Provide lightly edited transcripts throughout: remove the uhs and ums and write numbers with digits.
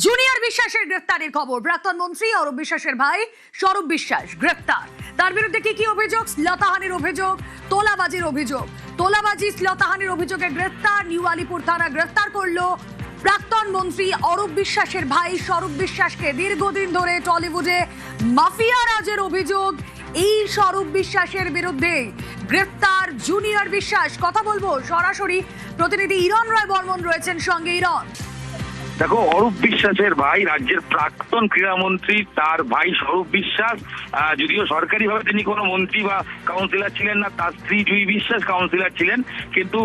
Junior বিশ্বাসের গ্রেফতারের খবর। প্রাক্তন মন্ত্রী অরূপ বিশ্বাসের ভাই স্বরূপ বিশ্বাস গ্রেফতার। তার বিরুদ্ধে কি অভিযোগ? শ্লীলতাহানির অভিযোগ, তোলাবাজির অভিযোগ। তোলাবাজি, শ্লীলতাহানির অভিযোগে গ্রেফতার। নিউ আলিপুর থানা গ্রেফতার করলো প্রাক্তন মন্ত্রী অরূপ বিশ্বাসের ভাই স্বরূপ বিশ্বাসকে। দীর্ঘদিন ধরে টলিউডে মাফিয়া রাজের অভিযোগ এই স্বরূপ বিশ্বাসের বিরুদ্ধে। গ্রেফতার জুনিয়র বিশ্বাস। কথা বলবো সরাসরি, প্রতিনিধি ইরন রায় বর্মন রয়েছেন সঙ্গে। ইরন, দেখো, অরূপ বিশ্বাসের ভাই রাজ্যের প্রাক্তন ক্রীড়ামন্ত্রী, তার ভাই স্বরূপ বিশ্বাস, যদিও সরকারিভাবে তিনি কোনো মন্ত্রী বা কাউন্সিলর ছিলেন না, তার স্ত্রী জুই বিশ্বাস কাউন্সিলর ছিলেন, কিন্তু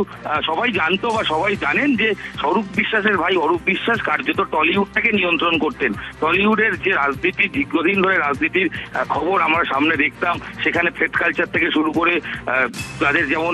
সবাই জানতো বা সবাই জানেন যে স্বরূপ বিশ্বাসের ভাই অরূপ বিশ্বাস কার্যত টলিউডটাকে নিয়ন্ত্রণ করতেন। টলিউডের যে রাজনীতি, দীর্ঘদিন ধরে রাজনীতির খবর আমরা সামনে দেখতাম, সেখানে ফেট কালচার থেকে শুরু করে তাদের যেমন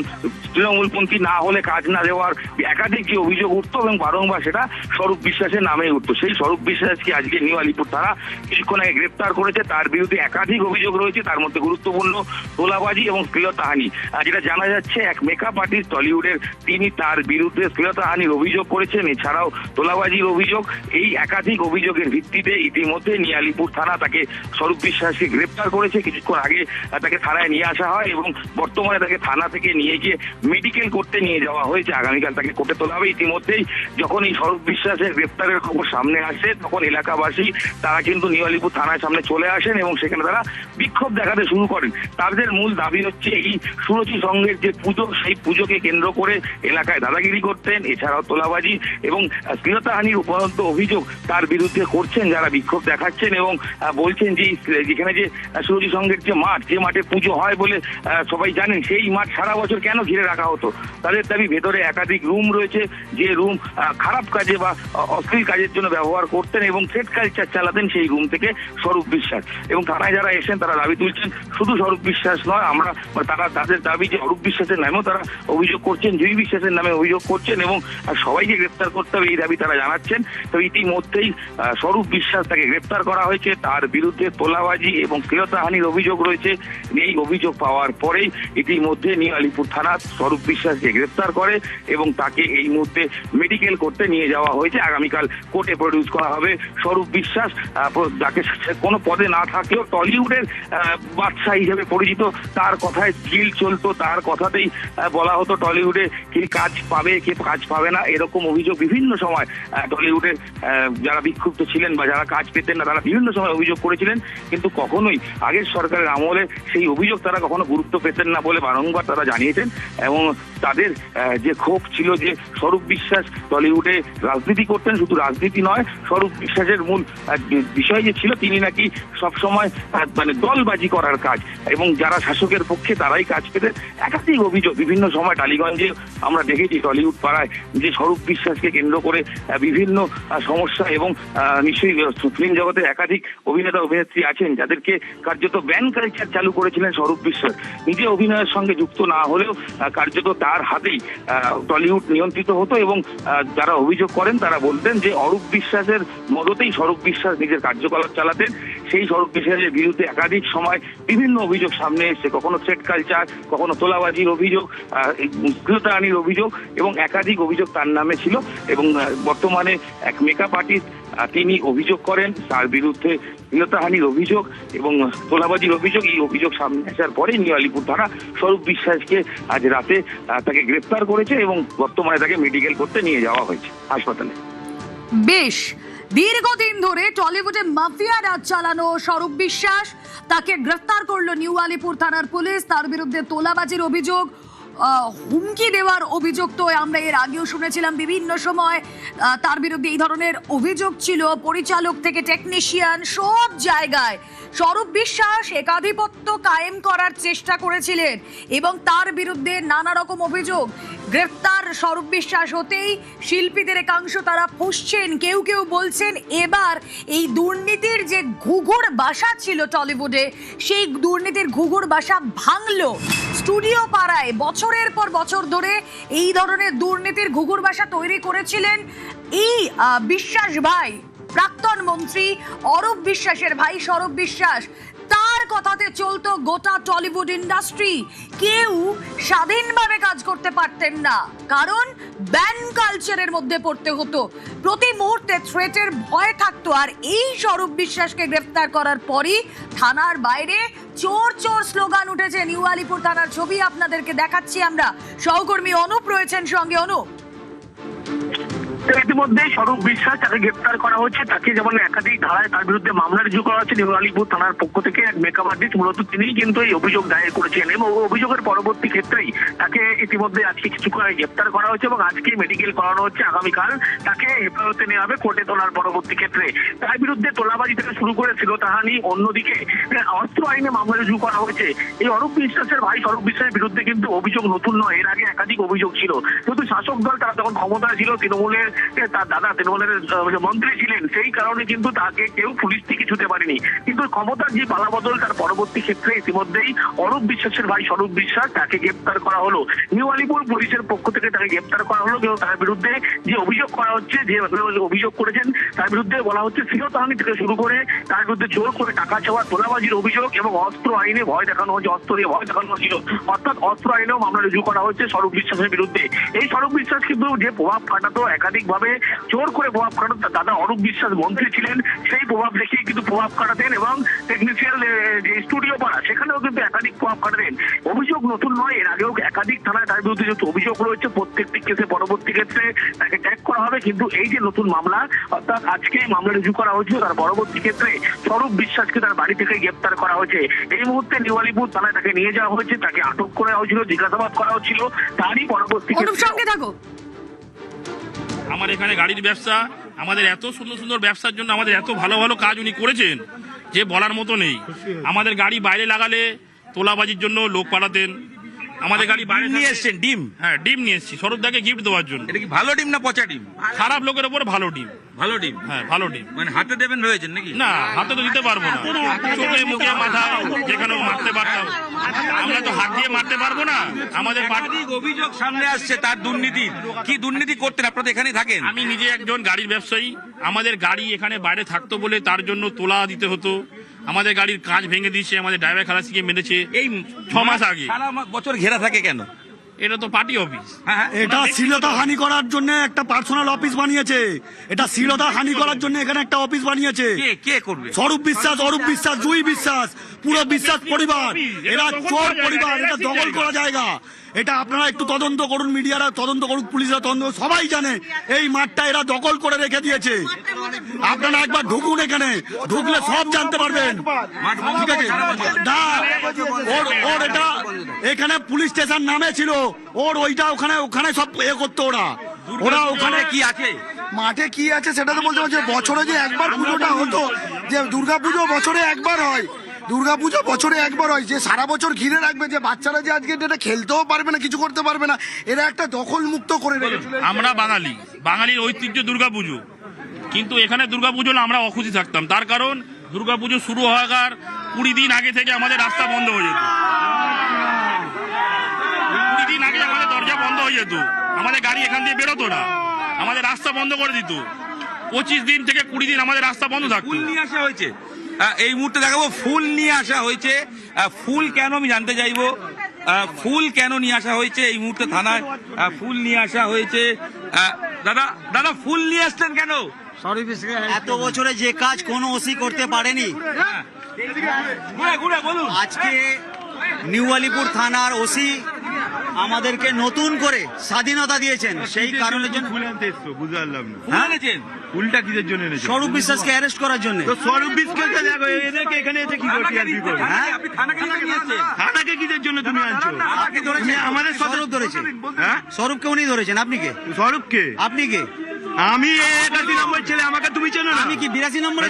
তৃণমূলপন্থী না হলে কাজ না দেওয়ার একাধিক যে অভিযোগ উঠতো এবং বারংবার সেটা স্বরূপ বিশ্বাসের নামে উঠতো। সেই স্বরূপ বিশ্বাসকে আজকে নিউ আলিপুর থানা কিছুক্ষণ আগে গ্রেপ্তার করেছে। তার বিরুদ্ধে একাধিক অভিযোগ রয়েছে, তার মধ্যে গুরুত্বপূর্ণ তোলাবাজি এবং শ্লীলতাহানি। যেটা জানা যাচ্ছে, এক মেকআপ আর্টিস্ট টলিউডের, তিনি তার বিরুদ্ধে শ্লীলতাহানির অভিযোগ করেছেন, এছাড়াও তোলাবাজির অভিযোগ। এই একাধিক অভিযোগের ভিত্তিতে ইতিমধ্যে নিউ আলিপুর থানা তাকে স্বরূপ বিশ্বাসকে গ্রেপ্তার করেছে। কিছুক্ষণ আগে তাকে থানায় নিয়ে আসা হয় এবং বর্তমানে তাকে থানা থেকে নিয়ে গিয়ে মেডিকেল করতে নিয়ে যাওয়া হয়েছে। আগামীকাল তাকে কোর্টে তোলা হবে। ইতিমধ্যেই যখন এই স্বরূপ বিশ্বাসের গ্রেপ্তারের খবর সামনে আসে, তখন এলাকাবাসী তারা কিন্তু নিউ আলিপুর থানার সামনে চলে আসেন এবং সেখানে তারা বিক্ষোভ দেখাতে শুরু করেন। তাদের মূল দাবি হচ্ছে এই সুরুচি সংঘের যে পুজো, সেই পুজোকে কেন্দ্র করে এলাকায় দাদাগিরি করতেন, এছাড়াও তোলাবাজি এবং শ্লীলতাহানির উপরন্ত অভিযোগ তার বিরুদ্ধে করছেন যারা বিক্ষোভ দেখাচ্ছেন এবং বলছেন যে যেখানে যে সুরুচি সংঘের যে মাঠ, যে মাঠে পুজো হয় বলে সবাই জানেন, সেই মাঠ সারা বছর কেন ঘিরে রাখা হতো। তাদের দাবি ভেতরে একাধিক রুম রয়েছে, যে রুম খারাপ কাজে বা অশ্লীল কাজের জন্য ব্যবহার করতেন এবং ফেট কালচার চালাতেন সেই রুম থেকে স্বরূপ বিশ্বাস। এবং থানায় যারা এসেছেন তারা দাবি তুলছেন, শুধু স্বরূপ বিশ্বাস নয়, তাদের দাবি যে অরূপ বিশ্বাসের নামেও তারা অভিযোগ করছেন, জুই বিশ্বাসের নামে অভিযোগ করছেন এবং সবাইকে গ্রেপ্তার করতে হবে এই দাবি তারা জানাচ্ছেন। তো ইতিমধ্যেই স্বরূপ বিশ্বাস তাকে গ্রেপ্তার করা হয়েছে। তার বিরুদ্ধে তোলাবাজি এবং শ্লীলতাহানির অভিযোগ রয়েছে। এই অভিযোগ পাওয়ার পরেই ইতিমধ্যে নিউ আলিপুর থানা স্বরূপ বিশ্বাসকে গ্রেপ্তার করে এবং তাকে এই মুহূর্তে মেডিকেল করতে নিয়ে যাওয়া হয়েছে। আগামীকাল কোর্টে প্রডিউস করা হবে। স্বরূপ বিশ্বাস, যাকে কোনো পদে না থাকলেও টলিউডের বাদশা হিসেবে পরিচিত, তার কথায় চিল চলতো, তার কথাতেই বলা হতো টলিউডে কে কাজ পাবে কে কাজ পাবে না, এরকম অভিযোগ বিভিন্ন সময় টলিউডের যারা বিক্ষুব্ধ ছিলেন বা যারা কাজ পেতেন না তারা বিভিন্ন সময় অভিযোগ করেছিলেন, কিন্তু কখনোই আগের সরকারের আমলে সেই অভিযোগ তারা কখনো গুরুত্ব পেতেন না বলে বারংবার তারা জানিয়েছেন। এবং তাদের যে ক্ষোভ ছিল যে স্বরূপ বিশ্বাস টলিউডে রাজনীতি করতেন, শুধু রাজনীতি নয়, স্বরূপ বিশ্বাসের মূল বিষয় যে ছিল তিনি নাকি সবসময় দলবাজি করার কাজ এবং যারা শাসকের পক্ষে তারাই কাজ পেতেন। একাধিক অভিযোগ বিভিন্ন সময় টালিগঞ্জে আমরা দেখেছি, টলিউড পাড়ায় যে স্বরূপ বিশ্বাসকে কেন্দ্র করে বিভিন্ন সমস্যা এবং নিশ্চয়ই ফিল্ম জগতের একাধিক অভিনেতা অভিনেত্রী আছেন যাদেরকে কার্যত ব্যান কালচার চালু করেছিলেন স্বরূপ বিশ্বাস। নিজে অভিনয়ের সঙ্গে যুক্ত না হলেও কার্যত তার হাতেই টলিউড নিয়ন্ত্রিত হতো এবং যারা অভিযোগ করেন তারা বলতেন যে অরূপ বিশ্বাসের মদতেই স্বরূপ বিশ্বাস নিজের কার্যকলাপ চালাতেন। সেই স্বরূপ বিশ্বাসের বিরুদ্ধে একাধিক সময় বিভিন্ন অভিযোগ সামনে এসছে, কখনো থ্রেট কালচার, কখনো তোলাবাজির অভিযোগ, শ্লীলতাহানির অভিযোগ এবং একাধিক অভিযোগ তার নামে ছিল। এবং বর্তমানে এক মেকআপ আর্টিস্ট তিনি অভিযোগ করেন, তার বিরুদ্ধে শ্লীলতাহানির অভিযোগ এবং তোলাবাজির অভিযোগ। এই অভিযোগ সামনে আসার পরে নিউ আলিপুর থানা স্বরূপ বিশ্বাসকে আজ রাতে তাকে গ্রেপ্তার করেছে এবং বর্তমানে তাকে মেডিকেল করতে নিয়ে যাওয়া হয়েছে হাসপাতালে। বেশ, দীর্ঘদিন ধরে টলিউডে মাফিয়া রাজ চালানো স্বরূপ বিশ্বাস, তাকে গ্রেফতার করলো নিউ আলিপুর থানার পুলিশ। তার বিরুদ্ধে তোলাবাজির অভিযোগ, হুমকি দেওয়ার অভিযোগ তো আমরা এর আগেও শুনেছিলাম বিভিন্ন সময়। তার বিরুদ্ধে এই ধরনের অভিযোগ ছিল, পরিচালক থেকে টেকনিশিয়ান সব জায়গায় স্বরূপ বিশ্বাস একাধিপত্য কায়েম করার চেষ্টা করেছিলেন এবং তার বিরুদ্ধে নানা রকম অভিযোগ। গ্রেফতার স্বরূপ বিশ্বাস হতেই শিল্পীদের একাংশ তারা ফুঁসছেন, কেউ কেউ বলছেন এবার এই দুর্নীতির যে ঘুঘুর বাসা ছিল টলিউডে, সেই দুর্নীতির ঘুঘুর বাসা ভাঙলো। স্টুডিও পাড়ায় বছরের পর বছর ধরে এই ধরনের দুর্নীতির ঘুঘুর বাসা তৈরি করেছিলেন এই বিশ্বাস ভাই, প্রাক্তন মন্ত্রী অরূপ বিশ্বাসের ভাই স্বরূপ বিশ্বাস। তার কথাতে চলতো গোটা টলিউড ইন্ডাস্ট্রি। কেউ স্বাধীনভাবে কাজ করতে পারতেন না, কারণ ব্যান কালচারের মধ্যে পড়তে হতো, প্রতি মুহূর্তে থ্রেটের ভয় থাকতো। আর এই স্বরূপ বিশ্বাসকে গ্রেফতার করার পরই থানার বাইরে চোর চোর স্লোগান উঠেছে। নিউ আলিপুর থানার ছবি আপনাদেরকে দেখাচ্ছি আমরা, সহকর্মী অনুপ রয়েছেন সঙ্গে। অনুপ, ইতিমধ্যে স্বরূপ বিশ্বাস তাকে গ্রেপ্তার করা হচ্ছে। তাকে যেমন একাধিক ধারায় তার বিরুদ্ধে মামলা রুজু করা হচ্ছে নিউ আলিপুর থানার পক্ষ থেকে। এক মেকআপ আর্টিস্ট মূলত তিনিই কিন্তু এই অভিযোগ দায়ের করেছেন এবং অভিযোগের পরবর্তী ক্ষেত্রেই তাকে ইতিমধ্যে আজকে কিছুক্ষণ আগে গ্রেপ্তার করা হয়েছে এবং আজকে মেডিকেল করানো হচ্ছে। আগামীকাল তাকে হেফাজতে নেওয়া হবে কোর্টে তোলার পরবর্তী ক্ষেত্রে। তার বিরুদ্ধে তোলাবাজি থেকে শুরু করে শ্লীলতাহানি, অন্যদিকে অস্ত্র আইনে মামলা রুজু করা হয়েছে। এই অরূপ বিশ্বাসের ভাই স্বরূপ বিশ্বাসের বিরুদ্ধে কিন্তু অভিযোগ নতুন নয়, এর আগে একাধিক অভিযোগ ছিল। কিন্তু শাসক দল তারা তখন ক্ষমতায় ছিল, তৃণমূলের তার দাদা তৃণমূলের মন্ত্রী ছিলেন, সেই কারণে কিন্তু তাকে কেউ পুলিশ থেকে ছুতে পারেনি। কিন্তু ক্ষমতার যে পালাবদল তার পরবর্তী ক্ষেত্রে ইতিমধ্যেই অরূপ বিশ্বাসের ভাই স্বরূপ বিশ্বাস তাকে গ্রেপ্তার করা হলো। নিউ আলিপুর পুলিশের পক্ষ থেকে তাকে গ্রেপ্তার করা হলো এবং তার বিরুদ্ধে যে অভিযোগ করা হচ্ছে, যে অভিযোগ করেছেন তার বিরুদ্ধে বলা হচ্ছে শ্লীলতাহানি থেকে শুরু করে তার বিরুদ্ধে জোর করে টাকা চাওয়া, তোলাবাজির অভিযোগ এবং অস্ত্র আইনে ভয় দেখানো হচ্ছে, অস্ত্র দিয়ে ভয় দেখানো হচ্ছিল, অর্থাৎ অস্ত্র আইনেও মামলা রুজু করা হচ্ছে স্বরূপ বিশ্বাসের বিরুদ্ধে। এই স্বরূপ বিশ্বাস কিন্তু যে প্রভাব খাটাতো, একাধিকভাবে জোর করে প্রভাব খাটাতো, তার দাদা অরূপ বিশ্বাস মন্ত্রী ছিলেন, সেই প্রভাব দেখিয়ে কিন্তু প্রভাব খাটাতেন এবং টেকনিশিয়াল যে স্টুডিও পাড়া সেখানেও কিন্তু একাধিক প্রভাব খাটাতেন। অভিযোগ নতুন নয়, এর আগেও একাধিক থানায় তার বিরুদ্ধে যেহেতু অভিযোগ রয়েছে, প্রত্যেকটি কেসে পরবর্তী ক্ষেত্রে তাকে ট্যাগ করা হবে। কিন্তু এই যে নতুন মামলা, অর্থাৎ আজকে মামলা রুজু করা হয়েছিল, তার পরবর্তী ক্ষেত্রে স্বরূপ বিশ্বাসকে তার বাড়ি থেকে গ্রেপ্তার করা হয়েছে। এই মুহূর্তে নিউ আলিপুর থানায় তাকে নিয়ে যাওয়া হয়েছে, তাকে আটক করা হয়েছিল, জিজ্ঞাসাবাদ করা হচ্ছিল, তারই পরবর্তী সঙ্গে থাকো। আমার এখানে গাড়ির ব্যবসা, আমাদের এত সুন্দর সুন্দর ব্যবসার জন্য আমাদের এত ভালো ভালো কাজ উনি করেছেন যে বলার মতো নেই। আমাদের গাড়ি বাইরে লাগালে তোলাবাজির জন্য লোক পাঠাতেন। আমাদের গাড়ি বাইরে নিয়ে এসছেন ডিম? হ্যাঁ, ডিম নিয়ে এসেছি সরুপদাকে গিফট দেওয়ার জন্য। এটা কি ভালো ডিম না পচা ডিম? খারাপ লোকের উপর ভালো ডিম। ভালো ডিম? হ্যাঁ, ভালো ডিম। মানে হাতে দেবেন রয়েছেন নাকি? না, হাতে তো দিতে পারবো না, চোখে মুখে মাথায় যেখানেও মারতে পারতাম, আমরা তো হাত দিয়ে মারতে পারবো না। আমাদের একাধিক অভিযোগ সামনে আসছে তার দুর্নীতি। কি দুর্নীতি করতেন? আপনারা তো এখানেই থাকেন। আমি নিজে একজন গাড়ির ব্যবসায়ী। আমাদের গাড়ি এখানে বাইরে থাকতো বলে তার জন্য তোলা দিতে হতো। আমাদের গাড়ির কাঁচ ভেঙে দিয়েছে, আমাদের ড্রাইভার খালাসিকে মেরেছে এই 6 মাস আগে। সারা বছর ঘেরা থাকে কেন? এটা তো পার্টি অফিস। এটা শ্লীলতাহানি করার জন্য একটা পার্সোনাল অফিস বানিয়েছে। এটা শ্লীলতাহানি করার জন্য এখানে একটা অফিস বানিয়েছে। কে করবে? স্বরূপ বিশ্বাস, অরূপ বিশ্বাস, জুই বিশ্বাস, পুরো বিশ্বাস পরিবার। এরা চোর পরিবার, এটা দখল করা জায়গা। এটা আপনারা একটু তদন্ত করুন, মিডিয়ারা তদন্ত করুন, পুলিশরা তদন্ত, সবাই জানে এই মাঠটা এরা দখল করে রেখে দিয়েছে। আপনারা একবার ঢুকুন, এখানে ঢুকলে সব জানতে পারবেন। ঠিক আছে না, ওর এটা এখানে পুলিশ স্টেশন নামে ছিল, ওর ওইটা ওখানে সব এ করতো। ওরা ওখানে কি আছে? মাঠে কি আছে সেটা তো বলতে পারছি। বছরে যে একবার পুজোটা হতো, যে দুর্গাপুজো বছরে একবার হয়, দুর্গাপুজো বছরে একবার হয়, যে সারা বছর ঘিরে রাখবে, যে বাচ্চারা যে আজকে এটা খেলতেও পারবে না, কিছু করতে পারবে না, এরা একটা দখল মুক্ত করে রেখেছিল। আমরা বাঙালির ঐতিহ্য দুর্গাপুজো, কিন্তু এখানে দুর্গাপুজো হলে আমরা অখুশি থাকতাম। তার কারণ দুর্গাপুজো শুরু হওয়ার 20 দিন আগে থেকে আমাদের রাস্তা বন্ধ হয়ে যেত। 20 দিন আগে আমাদের দরজা বন্ধ হয়ে যেত, আমাদের গাড়ি এখান দিয়ে বেরোতো না, আমাদের রাস্তা বন্ধ করে দিত। 25 দিন থেকে 20 দিন আমাদের রাস্তা বন্ধ থাকতো। ফুল নিয়ে আসা হয়েছে এই মুহূর্তে, দেখাবো ফুল নিয়ে আসা হয়েছে। ফুল কেন আমি জানতে চাইবো, ফুল কেন নিয়ে আসা হয়েছে এই মুহূর্তে থানায়? ফুল নিয়ে আসা হয়েছে। দাদা ফুল নিয়ে আসলেন কেন? এত বছরে যে কাজ কোনো ওসি করতে পারেনি, বলুন। আজকে নিউ আলিপুর থানার ওসি আমাদেরকে নতুন করে স্বাধীনতা দিয়েছেন। সেই কারণের জন্য ফুলটা কিসের জন্য এনেছেন? স্বরূপ বিশ্বাসকে অ্যারেস্ট করার জন্য। স্বরূপ বিশ্বাসকে দেখো, এদেরকে এখানে এসে কি করতে আসবি? আপনি থানাকে নিয়ে আসছেন? থানাকে কিসের জন্য তুমি আনছো? আপনি ধরেছেন? আমাদের স্বরূপ ধরেছেন। হ্যাঁ, স্বরূপকে উনি ধরেছেন। আপনি কে? স্বরূপকে? আপনি কে? আমি 81 নম্বর ছেলে, আমাকে তুমি চেনো না? আমি কি 82 নম্বরে?